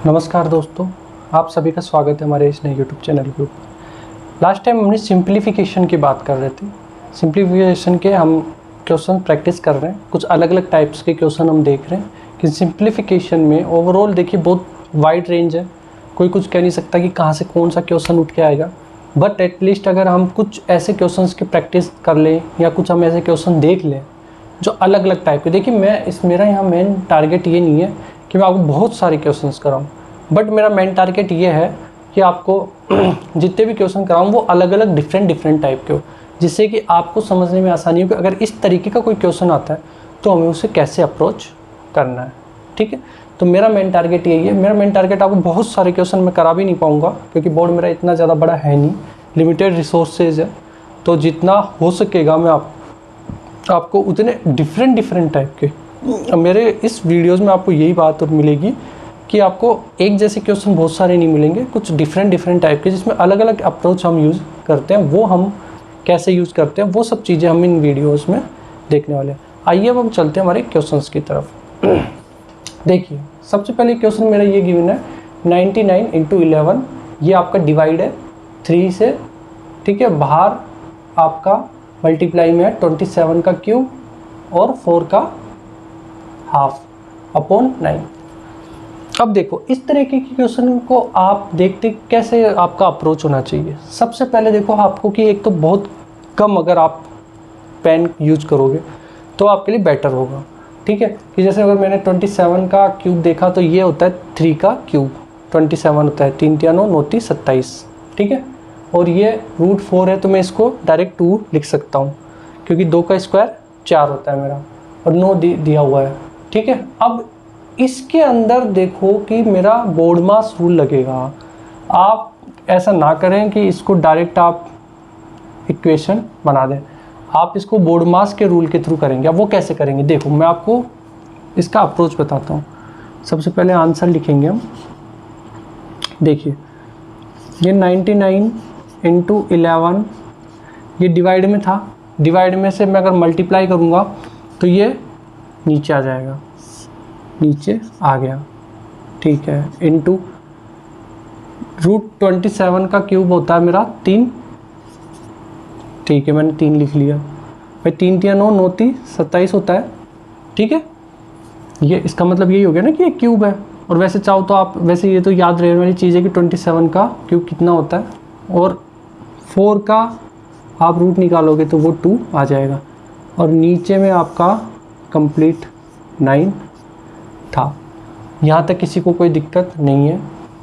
नमस्कार दोस्तों, आप सभी का स्वागत है हमारे इस नए यूट्यूब चैनल के ऊपर। लास्ट टाइम हमने सिंप्लीफिकेशन की बात कर रहे थे। सिंप्लीफिकेशन के हम क्वेश्चन प्रैक्टिस कर रहे हैं, कुछ अलग अलग टाइप्स के क्वेश्चन हम देख रहे हैं कि सिंप्लीफिकेशन में ओवरऑल देखिए बहुत वाइड रेंज है। कोई कुछ कह नहीं सकता कि कहाँ से कौन सा क्वेश्चन उठ के आएगा, बट एटलीस्ट अगर हम कुछ ऐसे क्वेश्चन की प्रैक्टिस कर लें या कुछ हम ऐसे क्वेश्चन देख लें जो अलग अलग टाइप के। देखिए मेरा यहाँ मेन टारगेट ये नहीं है कि मैं आपको बहुत सारे क्वेश्चंस कराऊं, बट मेरा मेन टारगेट ये है कि आपको जितने भी क्वेश्चन कराऊं वो अलग अलग डिफरेंट टाइप के हो, जिससे कि आपको समझने में आसानी हो कि अगर इस तरीके का कोई क्वेश्चन आता है तो हमें उसे कैसे अप्रोच करना है। ठीक है, तो मेरा मेन टारगेट यही है। मेरा मेन टारगेट आपको बहुत सारे क्वेश्चन मैं करा भी नहीं पाऊँगा क्योंकि बोर्ड मेरा इतना ज़्यादा बड़ा है नहीं, लिमिटेड रिसोर्सेज है। तो जितना हो सकेगा मैं आपको उतने डिफरेंट टाइप के मेरे इस वीडियोस में आपको यही बात और मिलेगी कि आपको एक जैसे क्वेश्चन बहुत सारे नहीं मिलेंगे, कुछ डिफरेंट टाइप के जिसमें अलग अलग अप्रोच हम यूज़ करते हैं। वो हम कैसे यूज़ करते हैं वो सब चीज़ें हम इन वीडियोस में देखने वाले हैं। आइए अब हम चलते हैं हमारे क्वेश्चंस की तरफ। देखिए, सबसे पहले क्वेश्चन मेरा ये गिवन है 99 × 11। ये आपका डिवाइड है 3 से। ठीक है, बाहर आपका मल्टीप्लाई में है 27 का क्यूब और 4 का हाफ अपॉन 9। अब देखो, इस तरीके के क्वेश्चन को आप देखते कैसे आपका अप्रोच होना चाहिए। सबसे पहले देखो आपको कि एक तो बहुत कम अगर आप पेन यूज करोगे तो आपके लिए बेटर होगा। ठीक है, कि जैसे अगर मैंने 27 का क्यूब देखा तो ये होता है 3 का क्यूब, 27 होता है 3 × 9 = 27। ठीक है, और ये √4 है तो मैं इसको डायरेक्ट 2 लिख सकता हूँ क्योंकि 2 का स्क्वायर 4 होता है मेरा और 9 दिया हुआ है। ठीक है, अब इसके अंदर देखो कि मेरा बोर्ड मास रूल लगेगा। आप ऐसा ना करें कि इसको डायरेक्ट आप इक्वेशन बना दें, आप इसको बोर्ड मास के रूल के थ्रू करेंगे। अब वो कैसे करेंगे, देखो मैं आपको इसका अप्रोच बताता हूँ। सबसे पहले आंसर लिखेंगे हम। देखिए, ये 99 × 11 ये डिवाइड में था। डिवाइड में से मैं अगर मल्टीप्लाई करूँगा तो ये नीचे आ जाएगा, नीचे आ गया। ठीक है, इनटू √27 का क्यूब होता है मेरा 3। ठीक है, मैंने 3 लिख लिया भाई। 3 × 9 = 27 होता है। ठीक है, ये इसका मतलब यही हो गया ना कि ये क्यूब है। और वैसे चाहो तो आप वैसे ये तो याद रहने वाली चीज़ है कि 27 का क्यूब कितना होता है और 4 का आप रूट निकालोगे तो वो 2 आ जाएगा। और नीचे में आपका कंप्लीट 9 था। यहाँ तक किसी को कोई दिक्कत नहीं है।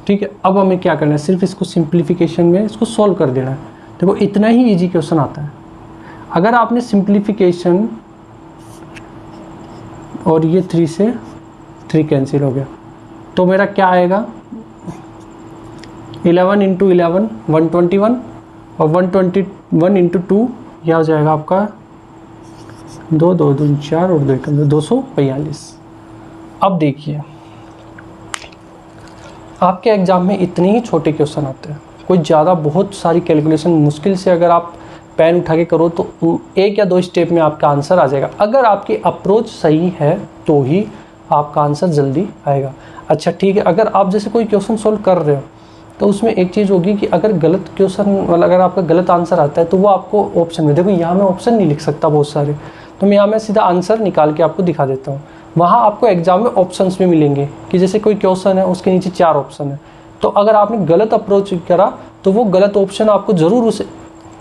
ठीक है, अब हमें क्या करना है, सिर्फ इसको सिंप्लीफिकेशन में इसको सॉल्व कर देना है। देखो, इतना ही इजी क्वेश्चन आता है। अगर आपने सिंप्लीफिकेशन और ये 3 से 3 कैंसिल हो गया तो मेरा क्या आएगा, 11 × 11 121 और 121 × 2 यह हो जाएगा आपका 2 2 2 4 और 2 242। अब देखिए, आपके एग्ज़ाम में इतने ही छोटे क्वेश्चन आते हैं, कोई ज़्यादा बहुत सारी कैलकुलेशन मुश्किल से अगर आप पेन उठा के करो तो 1 या 2 स्टेप में आपका आंसर आ जाएगा। अगर आपकी अप्रोच सही है तो ही आपका आंसर जल्दी आएगा। अच्छा ठीक है, अगर आप जैसे कोई क्वेश्चन सोल्व कर रहे हो तो उसमें एक चीज़ होगी कि अगर गलत क्वेश्चन मतलब अगर आपका गलत आंसर आता है तो वो आपको ऑप्शन में, देखो यहाँ मैं ऑप्शन नहीं लिख सकता बहुत सारे, तो मैं यहाँ मैं सीधा आंसर निकाल के आपको दिखा देता हूँ। वहाँ आपको एग्जाम में ऑप्शंस भी मिलेंगे कि जैसे कोई क्वेश्चन है उसके नीचे 4 ऑप्शन है, तो अगर आपने गलत अप्रोच करा तो वो गलत ऑप्शन आपको ज़रूर उस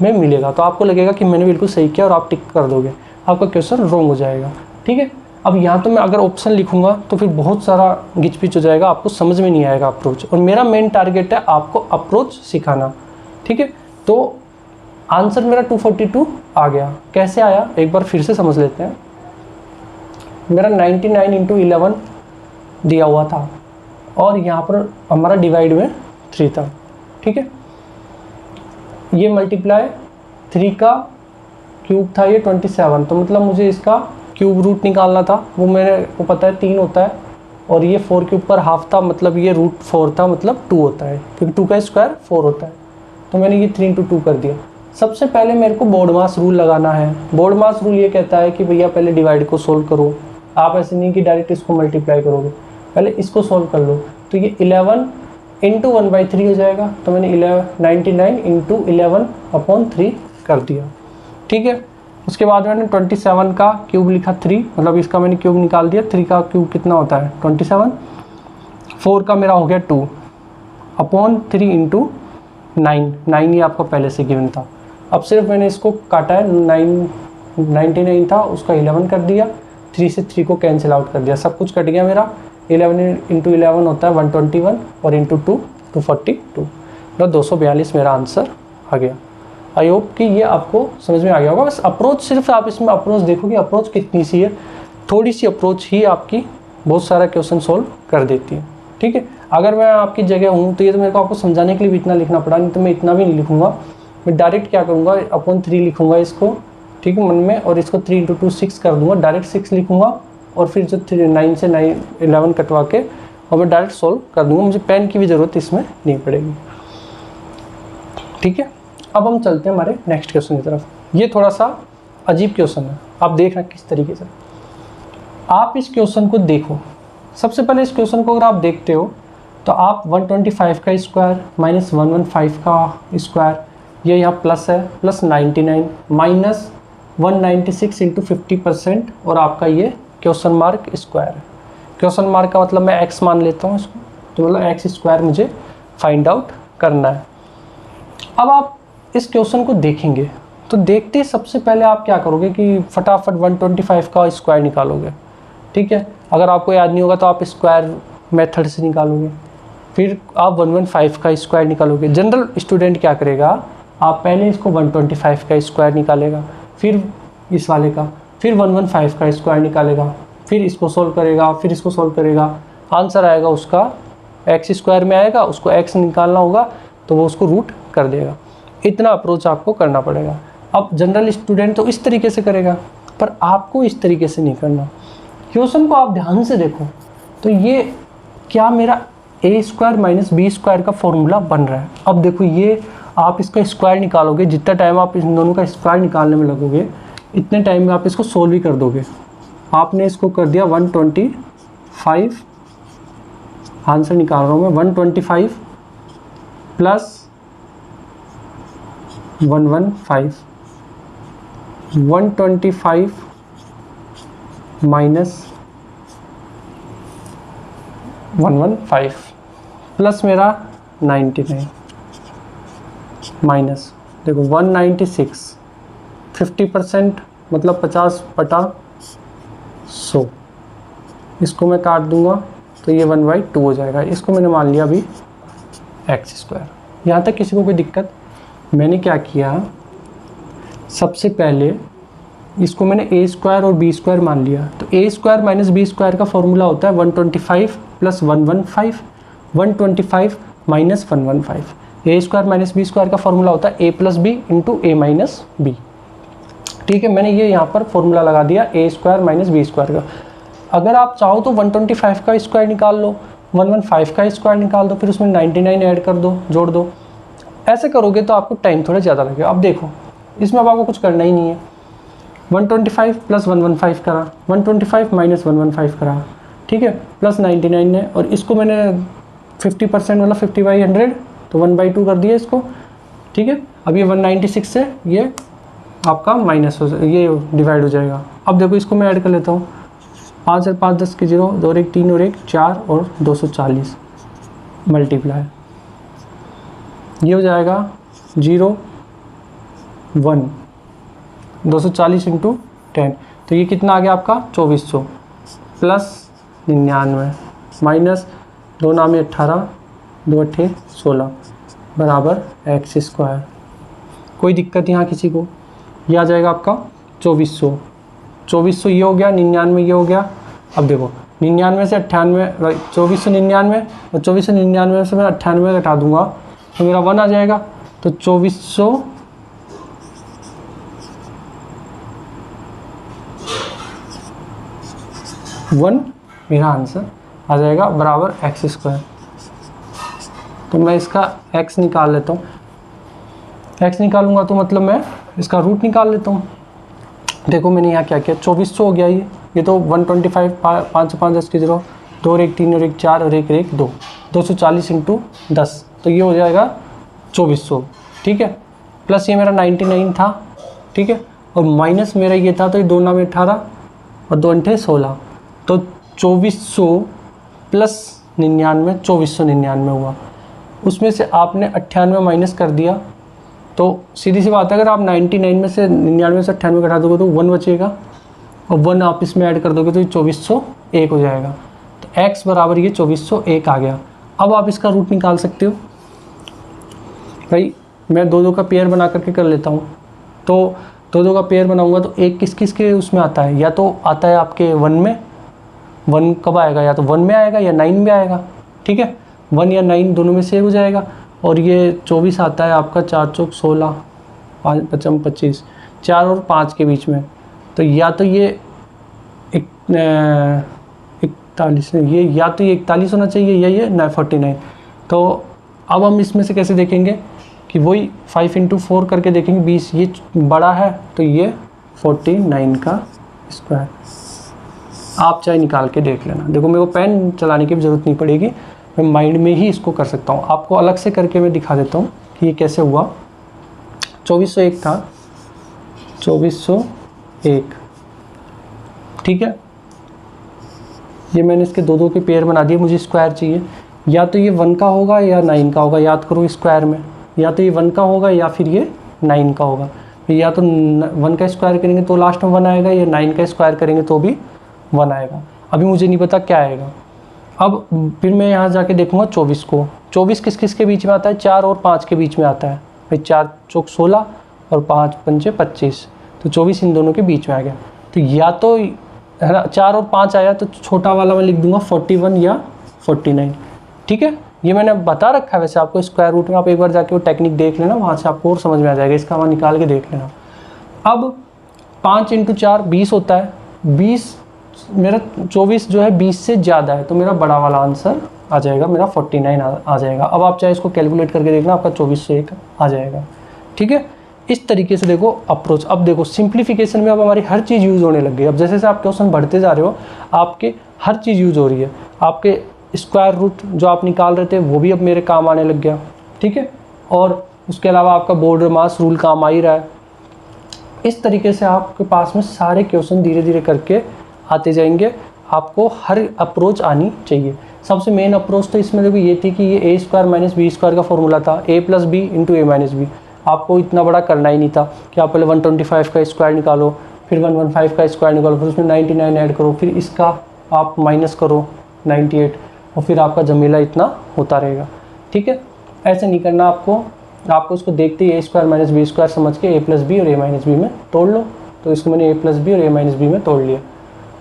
में मिलेगा। तो आपको लगेगा कि मैंने बिल्कुल सही किया और आप टिक कर दोगे, आपका क्वेश्चन रॉन्ग हो जाएगा। ठीक है, अब यहाँ तो मैं अगर ऑप्शन लिखूँगा तो फिर बहुत सारा घिच पिच हो जाएगा, आपको समझ में नहीं आएगा अप्रोच। और मेरा मेन टारगेट है आपको अप्रोच सिखाना। ठीक है, तो आंसर मेरा 242 आ गया। कैसे आया एक बार फिर से समझ लेते हैं। मेरा 99 × 11 दिया हुआ था और यहाँ पर हमारा डिवाइड में 3 था। ठीक है, ये मल्टीप्लाई 3 का क्यूब था ये 27, तो मतलब मुझे इसका क्यूब रूट निकालना था। वो मेरे को पता है 3 होता है और ये 4 के ऊपर हाफ था, मतलब ये √4 था, मतलब 2 होता है क्योंकि 2 का स्क्वायर 4 होता है। तो मैंने ये 3 × 2 कर दिया। सबसे पहले मेरे को बोर्ड मास रूल लगाना है। बोर्ड मास रूल ये कहता है कि भैया पहले डिवाइड को सोल्व करो। आप ऐसे नहीं कि डायरेक्ट इसको मल्टीप्लाई करोगे, पहले इसको सोल्व कर लो। तो ये 11 इंटू 1/3 हो जाएगा। तो मैंने 99 इंटू 11/3 कर दिया, ठीक है। उसके बाद मैंने 27 का क्यूब लिखा 3, मतलब इसका मैंने क्यूब निकाल दिया। 3 का क्यूब कितना होता है 27। 4 का मेरा हो गया 2/3 इंटू 9 ये आपका पहले से गिवन था। अब सिर्फ मैंने इसको काटा है, 99 था उसका 11 कर दिया, 3 से 3 को कैंसिल आउट कर दिया, सब कुछ कट गया मेरा। 11 इंटू 11 होता है 121 और इंटू 2 242, मतलब 242 मेरा आंसर आ गया। आई होप कि ये आपको समझ में आ गया होगा। बस अप्रोच, सिर्फ आप इसमें अप्रोच देखोगे, अप्रोच कितनी सी है, थोड़ी सी अप्रोच ही आपकी बहुत सारा क्वेश्चन सोल्व कर देती है, ठीक है। अगर मैं आपकी जगह हूँ तो ये तो मेरे को आपको समझाने के लिए भी इतना लिखना पड़ा, नहीं तो मैं इतना भी नहीं लिखूंगा। मैं डायरेक्ट क्या करूँगा, अपॉन 3 लिखूंगा इसको, ठीक है, मन में, और इसको 3 इंटू 2 6 कर दूंगा, डायरेक्ट 6 लिखूंगा, और फिर जो 9 से 11 कटवा के और मैं डायरेक्ट सोल्व कर दूंगा। मुझे पेन की भी ज़रूरत इसमें नहीं पड़ेगी, ठीक है। अब हम चलते हैं हमारे नेक्स्ट क्वेश्चन की तरफ। ये थोड़ा सा अजीब क्वेश्चन है, आप देखना किस तरीके से। आप इस क्वेश्चन को देखो। सबसे पहले इस क्वेश्चन को अगर आप देखते हो तो आप 125 का स्क्वायर माइनस 115 का स्क्वायर, ये यहाँ प्लस है, प्लस 99 माइनस 196 इंटू 50%, और आपका ये क्वेश्चन मार्क स्क्वायर है। क्वेश्चन मार्क का मतलब मैं x मान लेता हूँ इसको, तो मतलब x स्क्वायर मुझे फाइंड आउट करना है। अब आप इस क्वेश्चन को देखेंगे तो देखते ही सबसे पहले आप क्या करोगे कि फटाफट 125 का स्क्वायर निकालोगे, ठीक है। अगर आपको याद नहीं होगा तो आप स्क्वायर मेथड से निकालोगे, फिर आप 115 का स्क्वायर निकालोगे। जनरल स्टूडेंट क्या करेगा, आप पहले इसको 125 का स्क्वायर निकालेगा, फिर इस वाले का, फिर 115 का स्क्वायर निकालेगा, फिर इसको सोल्व करेगा, फिर इसको सोल्व करेगा। आंसर आएगा उसका एक्स स्क्वायर में आएगा, उसको एक्स निकालना होगा तो वो उसको रूट कर देगा। इतना अप्रोच आपको करना पड़ेगा। अब जनरल स्टूडेंट तो इस तरीके से करेगा, पर आपको इस तरीके से नहीं करना। क्वेश्चन को आप ध्यान से देखो तो ये क्या मेरा ए स्क्वायर माइनस बी स्क्वायर का फॉर्मूला बन रहा है। अब देखो ये आप इसका स्क्वायर निकालोगे, जितना टाइम आप इन दोनों का स्क्वायर निकालने में लगोगे इतने टाइम में आप इसको सोल्व ही कर दोगे। आपने इसको कर दिया 125, आंसर निकाल रहा हूँ मैं, 125 प्लस 115, 125 माइनस 115 प्लस मेरा 99 माइनस देखो 196, 50% मतलब 50/100, इसको मैं काट दूंगा तो ये 1/2 हो जाएगा। इसको मैंने मान लिया अभी एक्स स्क्वायर। यहाँ तक किसी को कोई दिक्कत? मैंने क्या किया, सबसे पहले इसको मैंने ए स्क्वायर और बी स्क्वायर मान लिया। तो ए स्क्वायर माइनस बी स्क्वायर का फॉर्मूला होता है 125 प्लस 115, 125 माइनस 115। ए स्क्वायर माइनस बी स्क्वायर का फॉर्मूला होता है ए प्लस बी इंटू ए माइनस बी, ठीक है। मैंने ये यहाँ पर फॉर्मूला लगा दिया ए स्क्वायर माइनस बी स्क्वायर का। अगर आप चाहो तो 125 का स्क्वायर निकाल लो, 115 का स्क्वायर निकाल दो, फिर उसमें 99 ऐड कर दो, जोड़ दो। ऐसे करोगे तो आपको टाइम थोड़ा ज़्यादा लगेगा। अब देखो इसमें अब आपको कुछ करना ही नहीं है। 125 प्लस 115 करा, 125 माइनस 115 करा, ठीक है, प्लस 99 है, और इसको मैंने 50% मतलब 50/100 तो 1/2 कर दिया इसको, ठीक है। अब ये 196 से ये आपका माइनस हो, ये डिवाइड हो जाएगा। अब देखो इसको मैं ऐड कर लेता हूँ, 5 और 5 10 के 0, 2 और 1 3 और 1 4 और 240 मल्टीप्लाई, ये हो जाएगा 0 1 240 इंटू 10, तो ये कितना आ गया आपका 2400 प्लस 99 माइनस 2 नामे 18, 2 अट्ठे 16 बराबर एक्स स्क्वायर। कोई दिक्कत यहाँ किसी को? ये आ जाएगा आपका 2400, 2400 ये हो गया, 99 ये हो गया। अब देखो 99 से 98, 2499 और 2499 से मैं 98 घटा दूंगा तो मेरा 1 आ जाएगा। तो 2401 मेरा आंसर आ जाएगा बराबर एक्स स्क्वायर। तो मैं इसका x निकाल लेता हूँ, x निकालूंगा तो मतलब मैं इसका रूट निकाल लेता हूँ। देखो मैंने यहाँ क्या किया, 2400 हो गया ये तो 125, 5 5 10 के 0, 2 और 1 3 और 1 4 और 1 1 2, 240 इंटू 10, तो ये हो जाएगा 2400, ठीक है। प्लस ये मेरा 99 था, ठीक है, और माइनस मेरा ये था, तो ये 2 नाम 18 और 2 अंठे 16, तो 2400 प्लस 99, 2499 हुआ। उसमें से आपने 98 माइनस कर दिया, तो सीधी सी बात है, अगर आप 99 में से 99 से 98 घटा दोगे तो 1 बचेगा, और 1 आप इसमें ऐड कर दोगे तो ये 2401 हो जाएगा। तो x बराबर ये 2401 आ गया। अब आप इसका रूट निकाल सकते हो। भाई मैं 2 का पेयर बना करके कर लेता हूँ। तो 2 का पेयर बनाऊंगा तो एक किस किस के उसमें आता है, या तो आता है आपके 1 में, 1 कब आएगा, या तो 1 में आएगा या 9 में आएगा, ठीक है। 1 या 9 दोनों में से हो जाएगा। और ये 24 आता है आपका 4 चौक 16, 5 पचम 25, 4 और 5 के बीच में। तो या तो ये 41 है, ये या तो ये 41 होना चाहिए या ये 49। तो अब हम इसमें से कैसे देखेंगे कि वही 5 इंटू 4 करके देखेंगे। 20 ये बड़ा है तो ये 49 का स्क्वायर। आप चाहे निकाल के देख लेना। देखो मेरे को पेन चलाने की भी ज़रूरत नहीं पड़ेगी, मैं माइंड में ही इसको कर सकता हूँ। आपको अलग से करके मैं दिखा देता हूँ कि ये कैसे हुआ। 2401 था, 2401, ठीक है। ये मैंने इसके 2 के पेयर बना दिए। मुझे स्क्वायर चाहिए, या तो ये 1 का होगा या 9 का होगा। याद करो स्क्वायर में, या तो ये 1 का होगा या फिर ये 9 का होगा। या तो 1 का स्क्वायर करेंगे तो लास्ट में 1 आएगा, या 9 का स्क्वायर करेंगे तो भी 1 आएगा। अभी मुझे नहीं पता क्या आएगा। अब फिर मैं यहाँ जाके देखूँगा 24 को। 24 किस किस के बीच में आता है, 4 और 5 के बीच में आता है। भाई 4 चौक 16 और 5 पंचे 25, तो 24 इन दोनों के बीच में आ गया। तो या तो है ना 4 और 5 आया तो छोटा वाला मैं लिख दूंगा 41 या 49, ठीक है। ये मैंने बता रखा है वैसे आपको स्क्वायर रूट में। आप एक बार जाके वो टेक्निक देख लेना, वहाँ से आपको और समझ में आ जाएगा। इसका वहाँ निकाल के देख लेना। अब 5 इंटू 4 20 होता है। 20 मेरा 24 जो है 20 से ज़्यादा है, तो मेरा बड़ा वाला आंसर आ जाएगा, मेरा 49 आ जाएगा। अब आप चाहे इसको कैलकुलेट करके देखना, आपका 2401 आ जाएगा, ठीक है। इस तरीके से देखो अप्रोच। अब देखो सिंप्लीफिकेशन में अब हमारी हर चीज़ यूज़ होने लग गई। अब जैसे जैसे आप क्वेश्चन बढ़ते जा रहे हो, आपके हर चीज़ यूज़ हो रही है। आपके स्क्वायर रूट जो आप निकाल रहे थे वो भी अब मेरे काम आने लग गया, ठीक है। और उसके अलावा आपका बॉर्डर मास रूल काम आ ही रहा है। इस तरीके से आपके पास में सारे क्वेश्चन धीरे धीरे करके आते जाएंगे। आपको हर अप्रोच आनी चाहिए। सबसे मेन अप्रोच तो इसमें देखो ये थी कि ये ए स्क्वायर माइनस बी स्क्वायर का फॉर्मूला था, ए प्लस बी इंटू ए माइनस बी। आपको इतना बड़ा करना ही नहीं था कि आप पहले 125 का स्क्वायर निकालो, फिर 115 का स्क्वायर निकालो, फिर उसमें 99 ऐड करो, फिर इसका आप माइनस करो 98, और फिर आपका झमेला इतना होता रहेगा, ठीक है। ऐसे नहीं करना आपको इसको देखते ही ए स्क्वायर माइनस बी स्क्वायर समझ के ए प्लस बी और ए माइनस बी में तोड़ लो। तो इसको मैंने ए प्लस बी और ए माइनस बी में तोड़ लिया।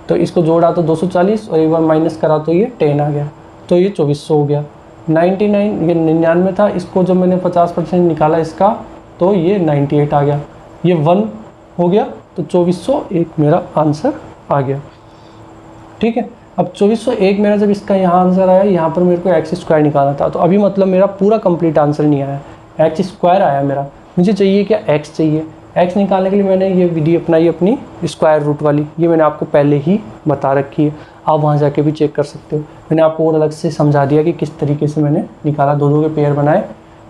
तो इसको जोड़ा तो 240 और एक बार माइनस करा तो ये 10 आ गया, तो ये 2400 हो गया। 99 ये 99 था, इसको जब मैंने 50% निकाला इसका तो ये 98 आ गया। ये 1 हो गया, तो 2401 मेरा आंसर आ गया, ठीक है। अब 2401 मेरा जब इसका यहाँ आंसर आया, यहाँ पर मेरे को एक्स स्क्वायर निकालना था। तो अभी मतलब मेरा पूरा कंप्लीट आंसर नहीं आया, एक्स स्क्वायर आया मेरा। मुझे चाहिए क्या, एक्स चाहिए। एक्स निकालने के लिए मैंने ये विधि अपनाई अपनी स्क्वायर रूट वाली। ये मैंने आपको पहले ही बता रखी है, आप वहाँ जाके भी चेक कर सकते हो। मैंने आपको और अलग से समझा दिया कि किस तरीके से मैंने निकाला। 2 के पेयर बनाए,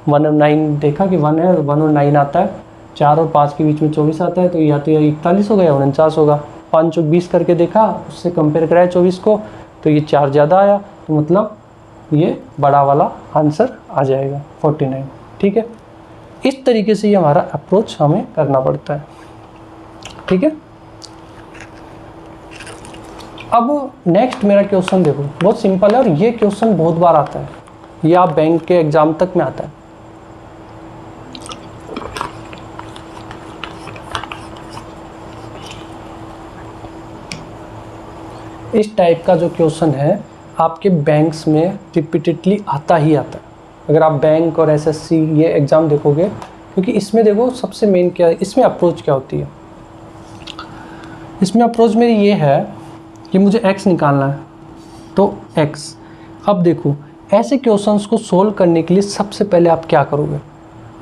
1 और 9 देखा कि 1 है, 1 और 9 आता है, 4 और 5 के बीच में 24 आता है, तो या तो 41 होगा या 49 होगा। 5 चौक 20 करके देखा, उससे कंपेयर कराया 24 को, तो ये 4 ज़्यादा आया, तो मतलब ये बड़ा वाला आंसर आ जाएगा 49, ठीक है। इस तरीके से ये हमारा अप्रोच हमें करना पड़ता है, ठीक है। अब नेक्स्ट मेरा क्वेश्चन देखो, बहुत सिंपल है और ये क्वेश्चन बहुत बार आता है। ये आप बैंक के एग्जाम तक में आता है। इस टाइप का जो क्वेश्चन है आपके बैंक्स में रिपीटेडली आता ही आता है। अगर आप बैंक और एसएससी ये एग्ज़ाम देखोगे, क्योंकि इसमें देखो सबसे मेन क्या है, इसमें अप्रोच क्या होती है। इसमें अप्रोच मेरी ये है कि मुझे x निकालना है, तो x। अब देखो ऐसे क्वेश्चंस को सोल्व करने के लिए सबसे पहले आप क्या करोगे,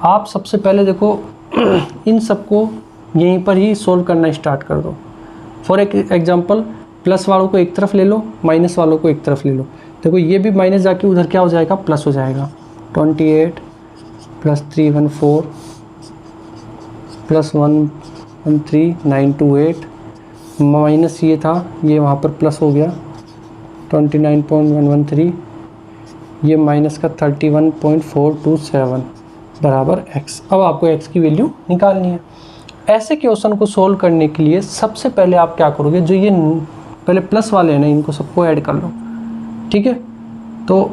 आप सबसे पहले देखो इन सबको यहीं पर ही सोल्व करना स्टार्ट कर दो। फॉर एग्जांपल प्लस वालों को एक तरफ ले लो, माइनस वालों को एक तरफ ले लो। देखो ये भी माइनस जाके उधर क्या हो जाएगा, प्लस हो जाएगा। 28 प्लस 314 प्लस 113 माइनस ये था, ये वहाँ पर प्लस हो गया 29.113, ये माइनस का 31.427 बराबर x। अब आपको x की वैल्यू निकालनी है। ऐसे क्वेश्चन को सोल्व करने के लिए सबसे पहले आप क्या करोगे, जो ये पहले प्लस वाले हैं ना, इनको सबको ऐड कर लो, ठीक है। तो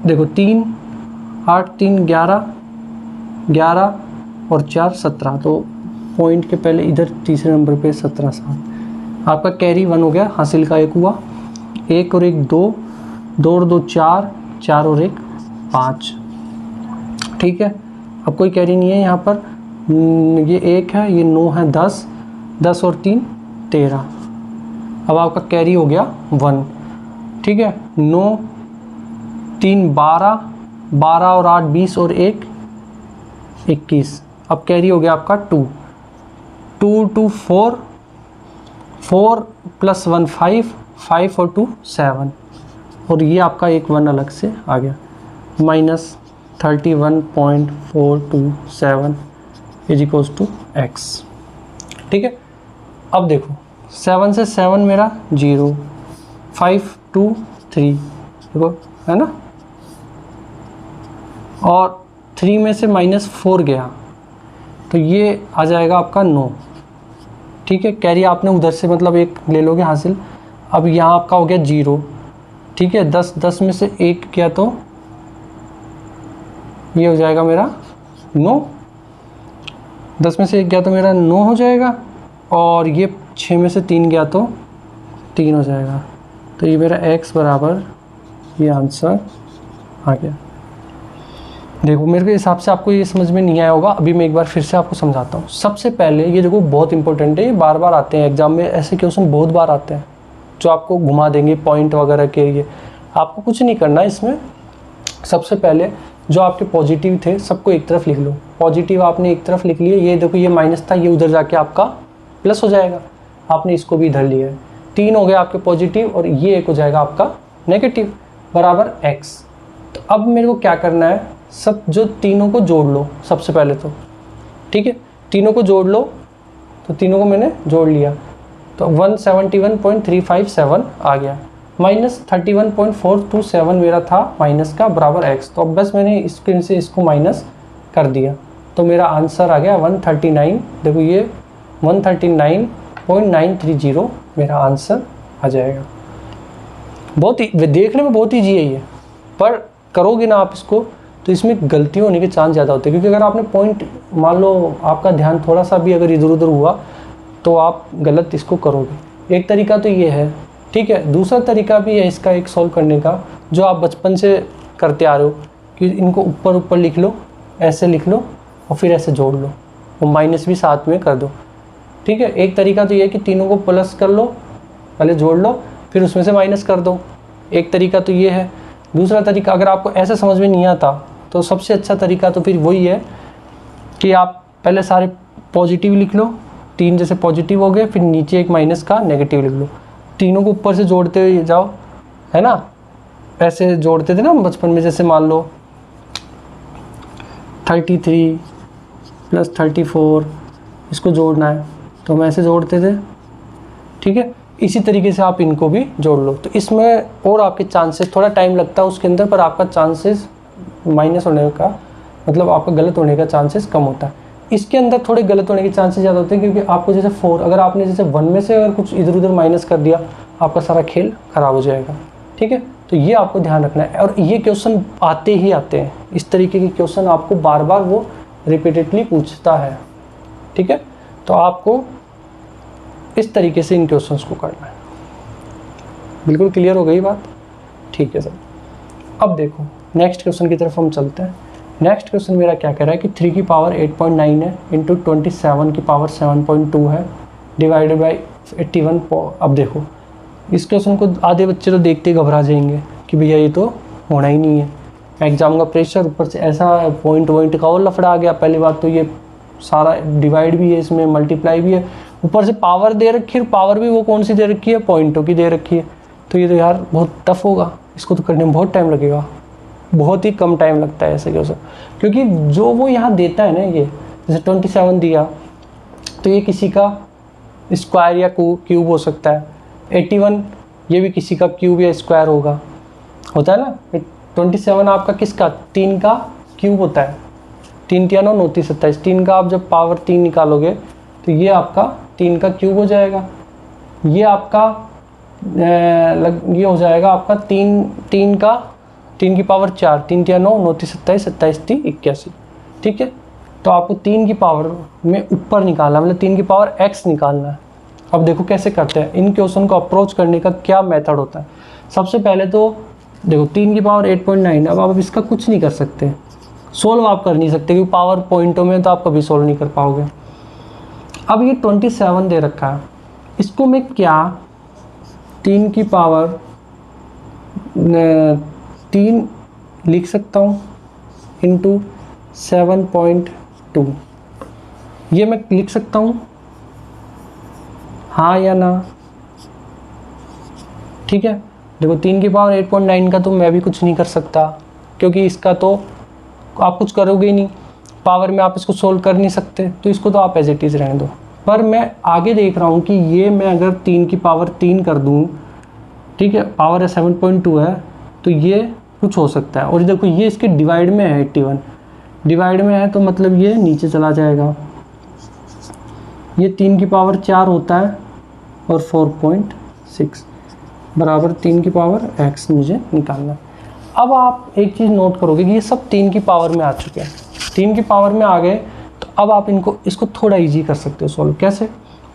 देखो 3 8 3 11 11 और 4 17, तो पॉइंट के पहले इधर तीसरे नंबर पे 17 7, आपका कैरी 1 हो गया, हासिल का 1 हुआ, 1 और 1 2, 2 और 2 4, 4 और 1 5, ठीक है। अब कोई कैरी नहीं है यहाँ पर, ये 1 है, ये 9 है, 10 10 और 3 13, अब आपका कैरी हो गया 1, ठीक है। 9 3 12, 12 और 8 20 और 1 21, अब कैरी हो गया आपका 2 2 2 4 4 प्लस 1 5 5 और 2 7, और ये आपका एक 1 अलग से आ गया, minus 31.427 is equals to x, ठीक है। अब देखो 7 से 7 मेरा 0, 5 2 3, देखो है ना, और 3 में से -4 गया तो ये आ जाएगा आपका 9, ठीक है। कैरी आपने उधर से मतलब एक ले लोगे हासिल। अब यहाँ आपका हो गया 0, ठीक है। 10 में से 1 किया तो ये हो जाएगा मेरा 9, 10 में से 1 गया तो मेरा 9 हो जाएगा, और ये 6 में से 3 गया तो 3 हो जाएगा। तो ये मेरा x बराबर, ये आंसर आ गया। देखो मेरे के हिसाब से आपको ये समझ में नहीं आया होगा, अभी मैं एक बार फिर से आपको समझाता हूँ। सबसे पहले ये देखो बहुत इंपॉर्टेंट है, ये बार बार आते हैं एग्जाम में, ऐसे क्वेश्चन बहुत बार आते हैं जो आपको घुमा देंगे पॉइंट वगैरह के लिए। आपको कुछ नहीं करना है इसमें। सबसे पहले जो आपके पॉजिटिव थे सबको एक तरफ लिख लो, पॉजिटिव आपने एक तरफ लिख लिए। ये देखो ये माइनस था, ये उधर जाके आपका प्लस हो जाएगा, आपने इसको भी इधर लिया है। 3 हो गया आपके पॉजिटिव, और ये 1 हो जाएगा आपका नेगेटिव बराबर x। तो अब मेरे को क्या करना है, सब जो तीनों को जोड़ लो सबसे पहले तो, ठीक है। तीनों को जोड़ लो, तो तीनों को मैंने जोड़ लिया तो 171.357 आ गया, माइनस 31.427 मेरा था माइनस का बराबर x। तो अब बस मैंने स्क्रीन से इसको माइनस कर दिया तो मेरा आंसर आ गया 139। देखो ये 139.930 मेरा आंसर आ जाएगा। बहुत ही देखने में बहुत ईजी है ये, पर करोगे ना आप इसको तो इसमें गलती होने के चांस ज़्यादा होते हैं, क्योंकि अगर आपने पॉइंट मान लो आपका ध्यान थोड़ा सा भी अगर इधर उधर हुआ तो आप गलत इसको करोगे। एक तरीका तो ये है, ठीक है। दूसरा तरीका भी है इसका एक सॉल्व करने का, जो आप बचपन से करते आ रहे हो कि इनको ऊपर ऊपर लिख लो, ऐसे लिख लो और फिर ऐसे जोड़ लो और माइनस भी साथ में कर दो, ठीक है। एक तरीका तो ये है कि तीनों को प्लस कर लो, पहले जोड़ लो फिर उसमें से माइनस कर दो, एक तरीका तो ये है। दूसरा तरीका अगर आपको ऐसे समझ में नहीं आता तो सबसे अच्छा तरीका तो फिर वही है कि आप पहले सारे पॉजिटिव लिख लो, 3 जैसे पॉजिटिव हो गए, फिर नीचे एक माइनस का नेगेटिव लिख लो, तीनों को ऊपर से जोड़ते हुए जाओ, है ना। ऐसे जोड़ते थे ना बचपन में, जैसे मान लो 33 प्लस 34 इसको जोड़ना है तो हम ऐसे जोड़ते थे, ठीक है। इसी तरीके से आप इनको भी जोड़ लो। तो इसमें और आपके चांसेस, थोड़ा टाइम लगता है उसके अंदर, पर आपका चांसेस माइनस होने का मतलब आपका गलत होने का चांसेस कम होता है। इसके अंदर थोड़े गलत होने के चांसेस ज़्यादा होते हैं, क्योंकि आपको जैसे 4 अगर आपने जैसे 1 में से अगर कुछ इधर उधर माइनस कर दिया आपका सारा खेल ख़राब हो जाएगा, ठीक है। तो ये आपको ध्यान रखना है, और ये क्वेश्चन आते ही आते हैं, इस तरीके के क्वेश्चन आपको बार बार वो रिपीटेडली पूछता है, ठीक है। तो आपको इस तरीके से इन क्वेश्चंस को करना है। बिल्कुल क्लियर हो गई बात, ठीक है सर। अब देखो नेक्स्ट क्वेश्चन की तरफ हम चलते हैं। नेक्स्ट क्वेश्चन मेरा क्या कह रहा है कि 3 की पावर 8.9 है इंटू 27 की पावर 7.2 है डिवाइडेड बाई 81। अब देखो इस क्वेश्चन को आधे बच्चे तो देखते ही घबरा जाएंगे कि भैया ये तो होना ही नहीं है, एग्जाम का प्रेशर, ऊपर से ऐसा पॉइंट का और लफड़ा आ गया। पहली बात तो ये सारा डिवाइड भी है, इसमें मल्टीप्लाई भी है, ऊपर से पावर दे रखी है, पावर भी वो कौन सी दे रखी है, पॉइंटों की दे रखी है। तो ये तो यार बहुत टफ होगा, इसको तो करने में बहुत टाइम लगेगा, बहुत ही कम टाइम लगता है ऐसे क्वेश्चन, क्योंकि जो वो यहाँ देता है ना, ये जैसे 27 दिया तो ये किसी का स्क्वायर या क्यूब हो सकता है, 81 ये भी किसी का क्यूब या स्क्वायर होता है ना। 27 आपका किसका, 3 का क्यूब होता है, 3 3 9 29 27, 3 का आप जब पावर 3 निकालोगे तो ये आपका 3 का क्यूब हो जाएगा, ये आपका ये हो जाएगा आपका 3 की पावर 4, 3 3 9 29 27 27 3 81, ठीक है। तो आपको 3 की पावर में ऊपर निकालना, मतलब 3 की पावर x निकालना है। अब देखो कैसे करते हैं इन क्वेश्चन को अप्रोच करने का, क्या मेथड होता है। सबसे पहले तो देखो 3 की पावर 8.9, अब आप इसका कुछ नहीं कर सकते, सोल्व आप कर नहीं सकते, क्योंकि पावर पॉइंटों में तो आप कभी सोल्व नहीं कर पाओगे। अब ये 27 दे रखा है, इसको मैं क्या 3 की पावर 3 लिख सकता हूँ इंटू 7.2, ये मैं लिख सकता हूँ, हाँ या ना। ठीक है, देखो 3 की पावर 8.9 का तो मैं भी कुछ नहीं कर सकता, क्योंकि इसका तो आप कुछ करोगे ही नहीं, पावर में आप इसको सोल्व कर नहीं सकते, तो इसको तो आप एज इट इज़ रहने दो। पर मैं आगे देख रहा हूँ कि ये मैं अगर 3 की पावर 3 कर दूँ, ठीक है, पावर 7.2 है, तो ये कुछ हो सकता है। और देखो ये इसके डिवाइड में है, 81 डिवाइड में है, तो मतलब ये नीचे चला जाएगा, ये 3 की पावर 4 होता है और 4.6 बराबर 3 की पावर x मुझे निकालना है। अब आप एक चीज़ नोट करोगे कि ये सब 3 की पावर में आ चुके हैं, 3 की पावर में आ गए, तो अब आप इसको थोड़ा इजी कर सकते हो सॉल्व। कैसे,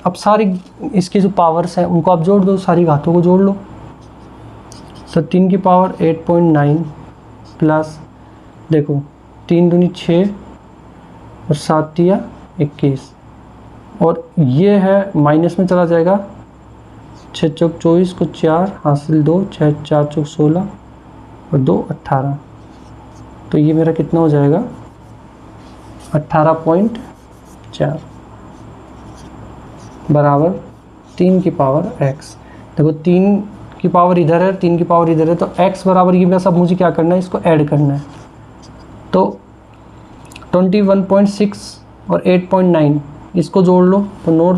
अब सारी इसकी जो पावर्स हैं उनको आप जोड़ दो, सारी घातों को जोड़ लो। तो 3 की पावर 8.9 प्लस, देखो 3 दूनी 6 और 7 दिया 21, और ये है माइनस में चला जाएगा, 6 चौक 24 को 4 हासिल 2, 6 4 चौक 16 और 2 18, तो ये मेरा कितना हो जाएगा 18.4 बराबर 3 की पावर x। देखो 3 की पावर इधर है, 3 की पावर इधर है, तो x बराबर ये बस अब मुझे क्या करना है, इसको ऐड करना है। तो 21.6 और 8.9 इसको जोड़ लो, तो 9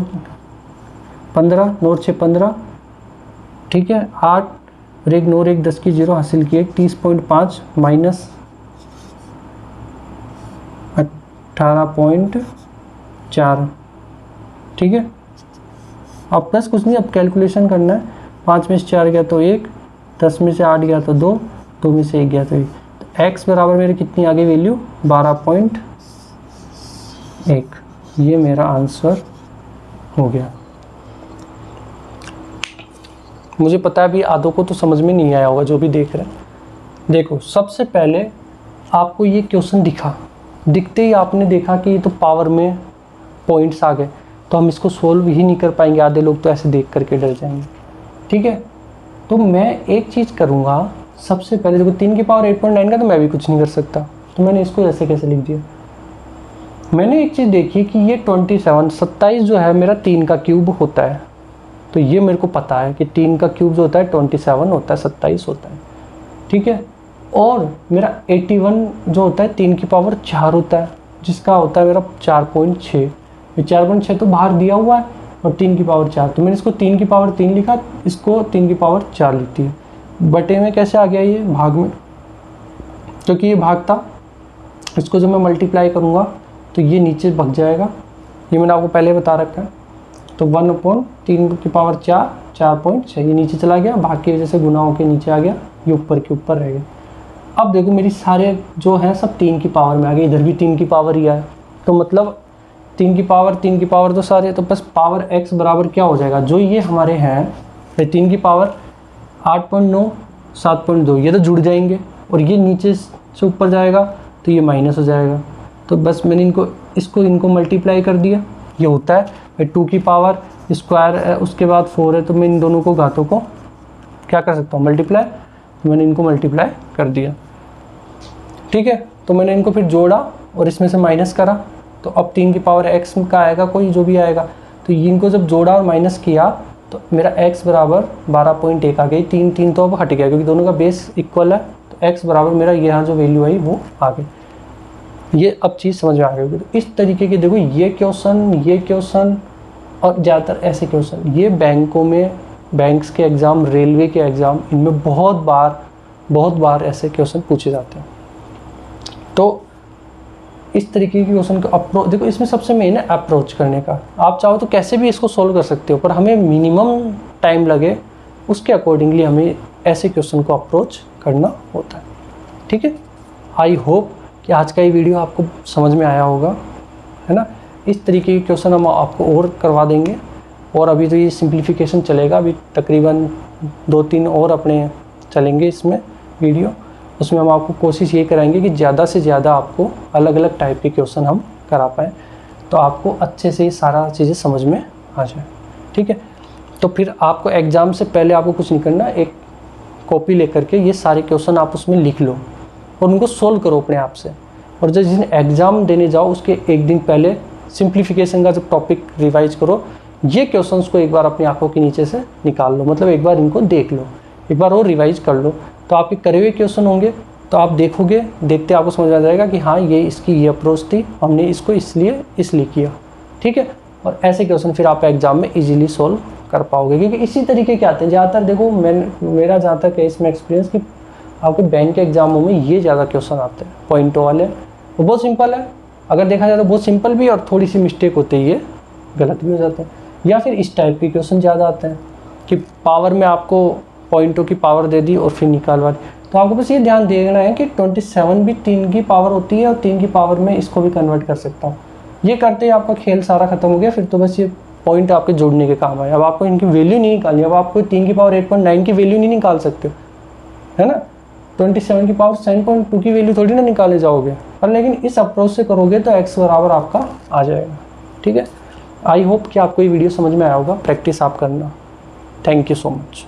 15 9 6 15, ठीक है, 8 और 1 9 और 1 10 की 0 हासिल किए, 30.5 माइनस 18.4, ठीक है। अब प्लस कुछ नहीं, अब कैलकुलेशन करना है, 5 में से 4 गया तो 1, 10 में से 8 गया तो 2, 2 में से 1 गया तो 1, तो x बराबर मेरे कितनी आ गई वैल्यू 12.1, ये मेरा आंसर हो गया। मुझे पता है अभी आधों को तो समझ में नहीं आया होगा जो भी देख रहे हैं। देखो सबसे पहले आपको ये क्वेश्चन दिखते ही आपने देखा कि ये तो पावर में पॉइंट्स आ गए, तो हम इसको सोल्व ही नहीं कर पाएंगे, आधे लोग तो ऐसे देख करके डर जाएंगे, ठीक है। तो मैं एक चीज़ करूँगा, सबसे पहले देखो 3 की पावर 8.9 का तो मैं भी कुछ नहीं कर सकता, तो मैंने इसको ऐसे कैसे लिख दिया। मैंने एक चीज़ देखी कि ये 27 जो है मेरा 3 का क्यूब होता है, तो ये मेरे को पता है कि 3 का क्यूब जो होता है 27 होता है, 27 होता है, ठीक है। और मेरा 81 जो होता है 3 की पावर 4 होता है, जिसका होता है मेरा 4.6, ये 4.6 तो बाहर दिया हुआ है, और 3 की पावर 4, तो मैंने इसको 3 की पावर 3 लिखा, इसको 3 की पावर 4 लिखती है। बटे में कैसे आ गया ये भाग में, क्योंकि ये भाग था, इसको जब मैं मल्टीप्लाई करूँगा तो ये नीचे भाग जाएगा, ये मैंने आपको पहले बता रखा है। तो 1/3 की पावर 4 4.6, ये नीचे चला गया, भाग की वजह से गुना होकर नीचे आ गया, ये ऊपर के ऊपर रह गया। अब देखो मेरी सारे जो हैं सब 3 की पावर में आ गए, इधर भी 3 की पावर ही है, तो मतलब 3 की पावर तो सारे, तो बस पावर x बराबर क्या हो जाएगा, जो ये हमारे हैं 3 की पावर 8.9 7.2, ये तो जुड़ जाएंगे, और ये नीचे से ऊपर जाएगा तो ये माइनस हो जाएगा। तो बस मैंने इनको मल्टीप्लाई कर दिया, ये होता है 2 की पावर स्क्वायर है, उसके बाद 4 है, तो मैं इन दोनों को घातों को क्या कर सकता हूँ मल्टीप्लाई, तो मैंने इनको मल्टीप्लाई कर दिया, ठीक है। तो मैंने इनको फिर जोड़ा और इसमें से माइनस करा, तो अब 3 की पावर x का आएगा कोई जो भी आएगा, तो इनको जब जोड़ा और माइनस किया तो मेरा x बराबर 12.1 आ गई, 3 3 तो अब हट गया क्योंकि दोनों का बेस इक्वल है, तो x बराबर मेरा यहाँ जो वैल्यू आई वो आ गई। ये अब चीज़ समझ में आ गई। तो इस तरीके के देखो ये क्वेश्चन और ज़्यादातर ऐसे क्वेश्चन ये बैंकों में, बैंक्स के एग्ज़ाम, रेलवे के एग्ज़ाम, इनमें बहुत बार ऐसे क्वेश्चन पूछे जाते हैं। तो इस तरीके के क्वेश्चन को अप्रोच, देखो इसमें सबसे मेन है अप्रोच करने का। आप चाहो तो कैसे भी इसको सोल्व कर सकते हो, पर हमें मिनिमम टाइम लगे उसके अकॉर्डिंगली हमें ऐसे क्वेश्चन को अप्रोच करना होता है। ठीक है, आई होप कि आज का ये वीडियो आपको समझ में आया होगा, है ना। इस तरीके के क्वेश्चन हम आपको और करवा देंगे, और अभी तो ये सिंप्लीफिकेशन चलेगा, अभी तकरीबन 2-3 और अपने चलेंगे इसमें वीडियो। उसमें हम आपको कोशिश ये कराएंगे कि ज़्यादा से ज़्यादा आपको अलग अलग टाइप के क्वेश्चन हम करा पाएँ, तो आपको अच्छे से ये सारा चीज़ें समझ में आ जाए। ठीक है, तो फिर आपको एग्ज़ाम से पहले आपको कुछ नहीं करना, एक कॉपी लेकर के ये सारे क्वेश्चन आप उसमें लिख लो और उनको सोल्व करो अपने आप से। और जिस दिन एग्ज़ाम देने जाओ उसके एक दिन पहले सिंप्लीफिकेशन का जब टॉपिक रिवाइज करो, ये क्वेश्चंस को एक बार अपनी आंखों के नीचे से निकाल लो, मतलब एक बार इनको देख लो, एक बार और रिवाइज कर लो। तो आपके करे हुए क्वेश्चन होंगे तो आप देखोगे, देखते आपको समझ आ जाएगा कि हाँ ये इसकी ये अप्रोच थी, हमने इसको इसलिए किया। ठीक है, और ऐसे क्वेश्चन फिर आप एग्जाम में इजीली सोल्व कर पाओगे, क्योंकि इसी तरीके के आते हैं ज़्यादातर। देखो मेरा जहाँ तक है इसमें एक्सपीरियंस कि आपके बैंक के एग्जामों में ये ज़्यादा क्वेश्चन आते हैं पॉइंटों वाले। वो बहुत सिंपल है, अगर देखा जाए तो बहुत सिंपल भी, और थोड़ी सी मिस्टेक होती है, ये गलत भी हो जाते हैं। या फिर इस टाइप के क्वेश्चन ज़्यादा आते हैं कि पावर में आपको पॉइंटों की पावर दे दी और फिर निकालवा दी। तो आपको बस ये ध्यान देना है कि 27 भी 3 की पावर होती है, और 3 की पावर में इसको भी कन्वर्ट कर सकता हूँ। ये करते ही आपका खेल सारा खत्म हो गया। फिर तो बस ये पॉइंट आपके जोड़ने के काम आए। अब आपको इनकी वैल्यू नहीं निकालनी, अब आपको 3 की पावर 8.9 की वैल्यू नहीं निकाल सकते, है ना। 27 की पावर 7.2 की वैल्यू थोड़ी ना निकाले जाओगे, पर लेकिन इस अप्रोच से करोगे तो x बराबर आपका आ जाएगा। ठीक है, आई होप कि आपको ये वीडियो समझ में आया होगा। प्रैक्टिस आप करना। Thank you so much.